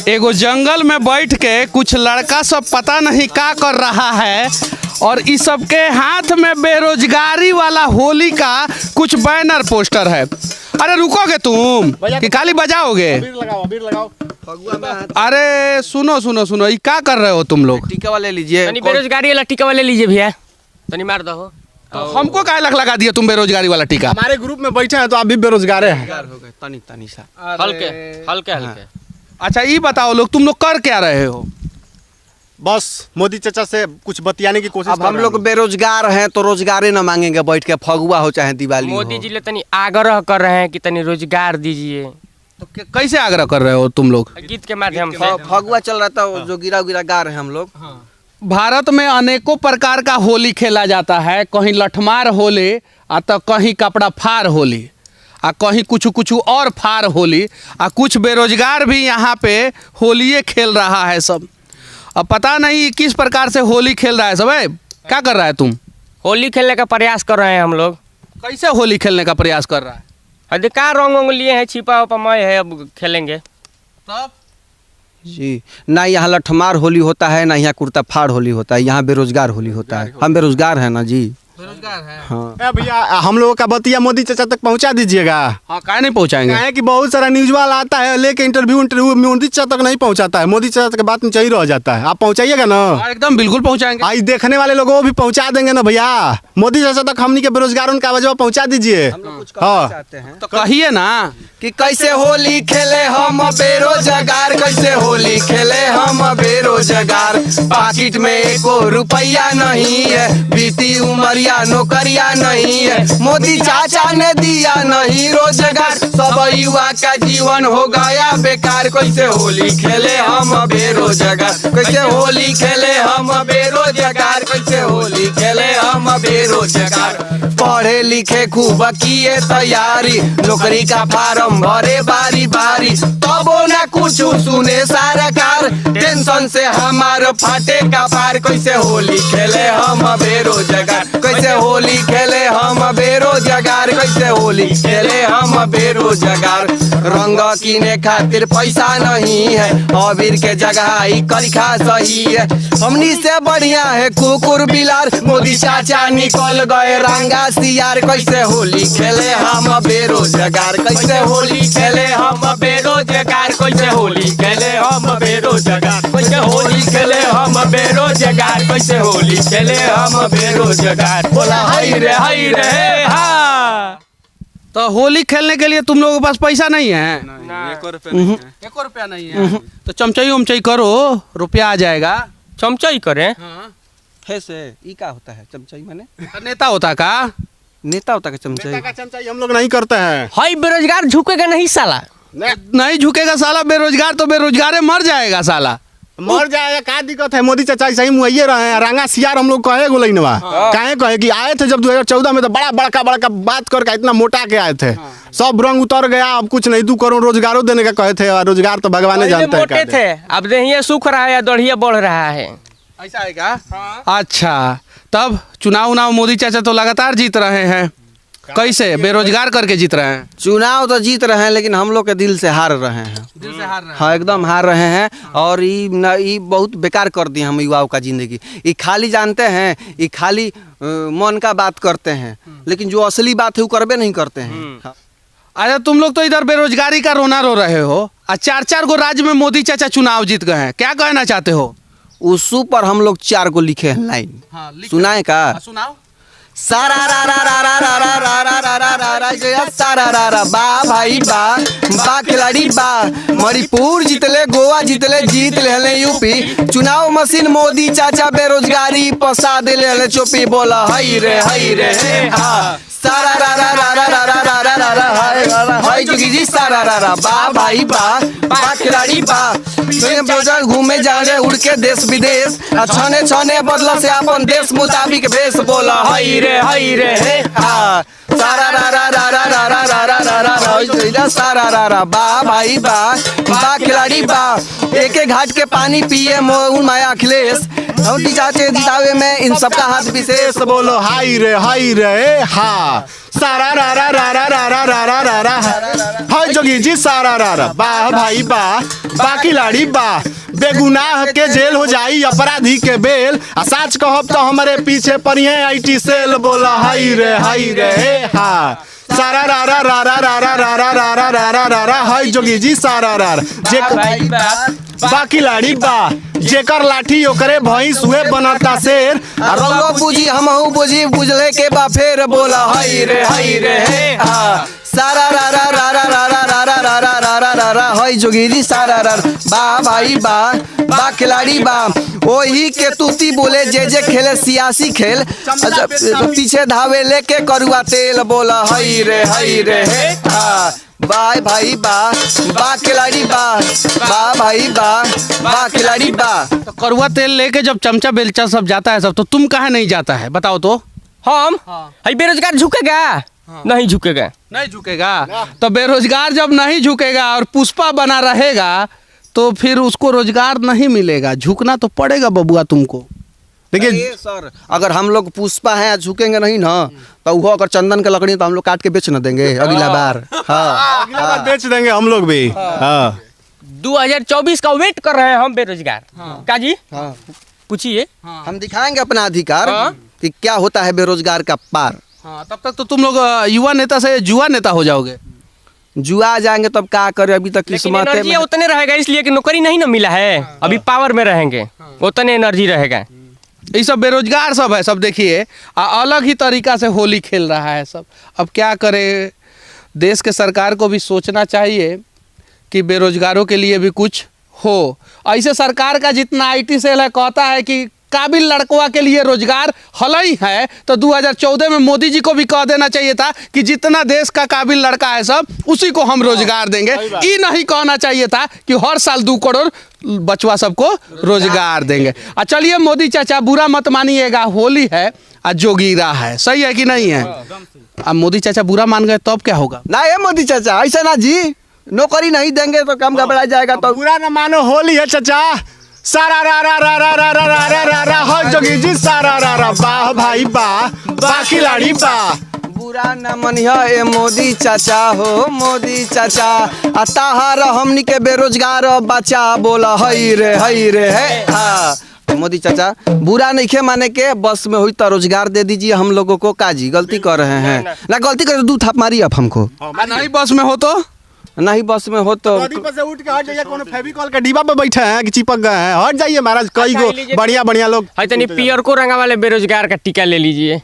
एगो जंगल में बैठ के कुछ लड़का सब पता नहीं क्या कर रहा है और इस सब के हाथ में बेरोजगारी वाला होली का कुछ बैनर पोस्टर है। अरे रुकोगे तुम कि खाली बजाओगे? अबीर लगाओ। अरे सुनो सुनो सुनो, ये क्या कर रहे हो तुम लोग? टीका वाले लीजिए। बेरोजगारी वाला टीका वाले लीजिए भैया, तनी मार दो। तो हमको क्या लगा दिया तुम बेरोजगारी वाला टीका? हमारे ग्रुप में बैठे हैं तो आप भी बेरोजगार हैं। तनी तनी सा हल्के हल्के हल्के। अच्छा ये बताओ लोग, तुम लोग कर क्या रहे हो? बस मोदी चाचा से कुछ बतियाने की कोशिश अब हम लोग बेरोजगार हैं तो रोजगारे न मांगेंगे बैठ के, फगुआ हो चाहे दिवाली हो। मोदी जी ले तनी आग्रह कर रहे हैं कि तनी रोजगार दीजिए। तो कैसे आग्रह कर रहे हो तुम लोग? गीत के माध्यम से फगुआ चल रहा था, जो गिरा गिरा गा रहे हैं हम लोग। भारत में अनेकों प्रकार का होली खेला जाता है। कहीं लठमार होली तो कहीं कपड़ा फार होली कहीं कुछ और फार होली कुछ बेरोजगार भी यहाँ पे होली खेल रहा है सब। अब पता नहीं किस प्रकार से होली खेल रहा है सब। क्या कर रहा है तुम? होली खेलने का प्रयास कर रहे हैं हम लोग। कैसे होली खेलने का प्रयास कर रहा है? अधिकार रंग लिए हैं, छिपा उपमय है, अब खेलेंगे तब जी। ना यहाँ लठमार होली होता है, ना यहाँ कुर्ता फाड़ होली होता है, यहाँ बेरोजगार होली होता है। हम बेरोजगार हैं ना जी। बेरोजगार है। हाँ भैया हम लोगों का बतिया मोदी चाचा तक पहुंचा दीजिएगा। हाँ काहे नहीं पहुँचाएंगे? है कि बहुत सारा न्यूज वाला आता है लेके इंटरव्यू मोदी चाचा तक नहीं पहुंचाता है। मोदी चाचा तक बात में चाहिए रह जाता है। आप पहुंचाइएगा ना? एकदम बिल्कुल पहुँचाएंगे। आज देखने वाले लोगों को भी पहुंचा देंगे ना भैया। मोदी चाचा तक हमनी के बेरोजगारों का आवाज पहुंचा दीजिए। हाँ चाहते हैं तो कहिए ना कि कैसे होली खेले हम बेरोजगार, कैसे होली खेले हम बेरोजगार। पाकिट में एको रुपया नहीं है, बीती उमरिया नौकरिया नहीं है, मोदी चाचा ने दिया नहीं रोजगार, सब युवा का जीवन हो गया बेकार। कैसे होली खेले हम बेरोजगार, कैसे होली खेले हम बेरोजगार, कैसे होली खेले हम बेरोजगार। पढ़े लिखे खूब किए तैयारी, नौकरी का फार्म भरे बारी बारी, तबो ना कुछ सुने सरकार, टेंशन से हमार फाटे का पार। कैसे होली खेले हम बेरोजगार, कैसे होली खेले हम बेरोजगार, कैसे होली खेले हम बेरोजगार। रंग किने खातिर पैसा नहीं है, अबीर के जगह ही कलिखा सही है। हमनी से बढ़िया है कुकुर बिलार, मोदी चाचा निकल गए रंगा सियार। कैसे होली खेले हम बेरोजगार, कैसे होली खेले हम बेरोजगार, कैसे होली खेले हम बेरोजगार, कैसे होली खेले हम बेरोजगार, कैसे होली खेले हम बेरोजगार। बोला हाय रे हाँ। तो होली खेलने के लिए तुम लोगों के पास पैसा नहीं है? एको रुपया नहीं है। तो चमचई उमचई करो, रुपया आ जाएगा। चमचई करें? है से ई का होता है चमचई माने? नेता होता का? नेता होता का चमचई? नेता का चमचाई हम लोग नहीं करते हैं। हाय बेरोजगार झुकेगा नहीं साला। नहीं झुकेगा साला। बेरोजगार तो बेरोजगार मर जाएगा साला। मर जाएगा, क्या दिक्कत है? मोदी चाचा सही मुहैया रहे हैं। रंगा सियार हम लोग कहे गोलैनवा काहे कहे कि आए थे जब 2014 में तो बड़ा बड़का बात करके इतना मोटा के आए थे। सब रंग उतर गया, अब कुछ नहीं 2 करोड़ रोजगारों देने का कहे थे। और रोजगार तो भगवान जानते हैं। मोटे थे, अब देहिया सूख रहा है या दढ़िया बढ़ रहा है। ऐसा है क्या? अच्छा तब चुनाव मोदी चाचा तो लगातार जीत रहे हैं। कैसे बेरोजगार करके जीत रहे हैं? चुनाव तो जीत रहे हैं लेकिन हम लोग के दिल से हार रहे हैं। दिल से हार रहे हैं? हाँ एकदम हार रहे हैं। और ये बहुत बेकार कर दिए हम युवाओं का जिंदगी। ये खाली जानते हैं, ये खाली मन का बात करते हैं, लेकिन जो असली बात है वो करबे नहीं करते हैं। अच्छा तुम लोग तो इधर बेरोजगारी का रोना रो रहे हो और 4 गो राज्य में मोदी चाचा चुनाव जीत गए हैं। क्या कहना चाहते हो? उस पर हम लोग 4 को लिखे हैं लाइन। सुनाए का? सुनाओ। सारा रा रा रा रा रा रा रा रा रा रा रा रा जया सारा रा रा बा भाई बा खिलाड़ी बा। मणिपुर जीतले, गोवा जीतले, जीत ले यूपी। चुनाव मशीन मोदी चाचा बेरोजगारी पसा दिले चोपी। बोला हाय रे हाँ। सारा रा रा रा रा रा रा रा रा रा रा हाय जोगी जी सारा रा रा बा भाई बा खिलाड़ी बा। घूमे जा रहे उड़ के देश विदेश, छने बदला से अपन देश मुताबिक भेष। बोला हाय रे हाँ। सारा रा रा रा रा रा रा रा रा रा रा सारा रा रा बा भाई बा खिलाड़ी बा। एक घाट के पानी पिए माया अखिलेश, चाचे जितावे में इन सबका हाथ विशेष। बोलो हाय रे हाँ। सारा रा रा रा रा रा रा रा रा रा हाय जोगी जी सारा रारा वाह भाई वाह बाकी लाड़ी वाह बेगुनाह के जेल हो जाई अपराधी के बेल आ साच कहब तो हमारे पीछे पड़िए IT सेल बोला हाय रे हा सारा रारा रारा रारा रारा रारा रारा रारा हाय जोगी जी सारा रारा जे भाई बा बाकी लाड़ी बा जेकर लाठी ओकरे भैंस हुए बनता शेर रंगो बुझी हमहू बुझी बुझले के बा फेर बोला हाय रे हे हा सारा रा रा रा रा रा रा रा रा रा रा रा रा रा रा हाय जोगी जी सारा रा बा भाई बा खिलाड़ी बा ओही के तूती बोले जे खेले सियासी खेल पीछे धावे लेके करुआ तेल बोला हाय रे हे हा बाय भाई बा खिलाड़ी बा भाई बा खिलाड़ी बा। तो करुआ तेल लेके जब चमचा बेलचा सब जाता है सब, तो तुम कहाँ नहीं जाता है बताओ तो? हम हई बेरोजगार झुकेगा? नहीं झुकेगा। नहीं झुकेगा। तो बेरोजगार जब नहीं झुकेगा और पुष्पा बना रहेगा तो फिर उसको रोजगार नहीं मिलेगा, झुकना तो पड़ेगा बबुआ तुमको। देखिए सर, अगर हम लोग पुष्पा हैं झुकेंगे नहीं ना तो वो अगर चंदन के लकड़ी तो हम लोग काट के बेच न देंगे अगला बार। हाँ अगला बार बेच देंगे हम लोग भी। हाँ 2024 का वेट कर रहे हैं हम बेरोजगार। का जी पूछिए। हम दिखाएंगे अपना अधिकार कि क्या होता है बेरोजगार का पार। हाँ तब तक तो तुम लोग युवा नेता से जुआ नेता हो जाओगे। जुआ जाएंगे तब क्या करे, अभी तक किस्मत एनर्जी उतने रहेगा, इसलिए कि नौकरी नहीं ना मिला है। अभी पावर में रहेंगे उतने एनर्जी रहेगा। ये सब बेरोजगार सब है सब, देखिए अलग ही तरीका से होली खेल रहा है सब। अब क्या करे, देश के सरकार को भी सोचना चाहिए कि बेरोजगारों के लिए भी कुछ हो। ऐसे सरकार का जितना IT सेल है कहता है कि काबिल लड़कवा के लिए रोजगार हलई है, तो 2014 में मोदी जी को भी कह देना चाहिए था कि जितना देश का काबिल लड़का है सब उसी को हम रोजगार देंगे। ये नहीं कहना चाहिए था कि हर साल 2 करोड़ बचवा सबको रोजगार देंगे। चलिए मोदी चाचा बुरा मत मानिएगा, होली है और जोगीरा है, सही है कि नहीं है? अब मोदी चाचा बुरा मान गए तब क्या होगा? ना ये मोदी चाचा ऐसा ना जी, नौकरी नहीं देंगे तो काम घबरा जाएगा। तो बुरा न मानो, होली है चाचा। सारा रा रा रा रा रा रा रा रा रा हाय जोगी जी सारा रा रा वाह भाई वाह खिलाड़ी वाह। बुरा न मनिया ए मोदी चाचा हो मोदी चाचा, ताहार हमनी के बेरोजगार बचा बोला हई रे है हाँ। तो मोदी चाचा बुरा नहीं खे माने के, बस में हुई तो रोजगार दे दीजिए हम लोगों को। काजी गलती कर रहे हैं ना, गलती कर 2 थाप मारी अब हमको। नहीं बस में हो तो नहीं बस में हो तो पर से उठ के हट जाइए, कोनो फेविकॉल का डिब्बा पे बैठे हैं कि चिपक गए हैं, हट जाइए महाराज। कई गो बढ़िया लोग है तनी पियर को रंगा वाले बेरोजगार का टीका ले लीजिए।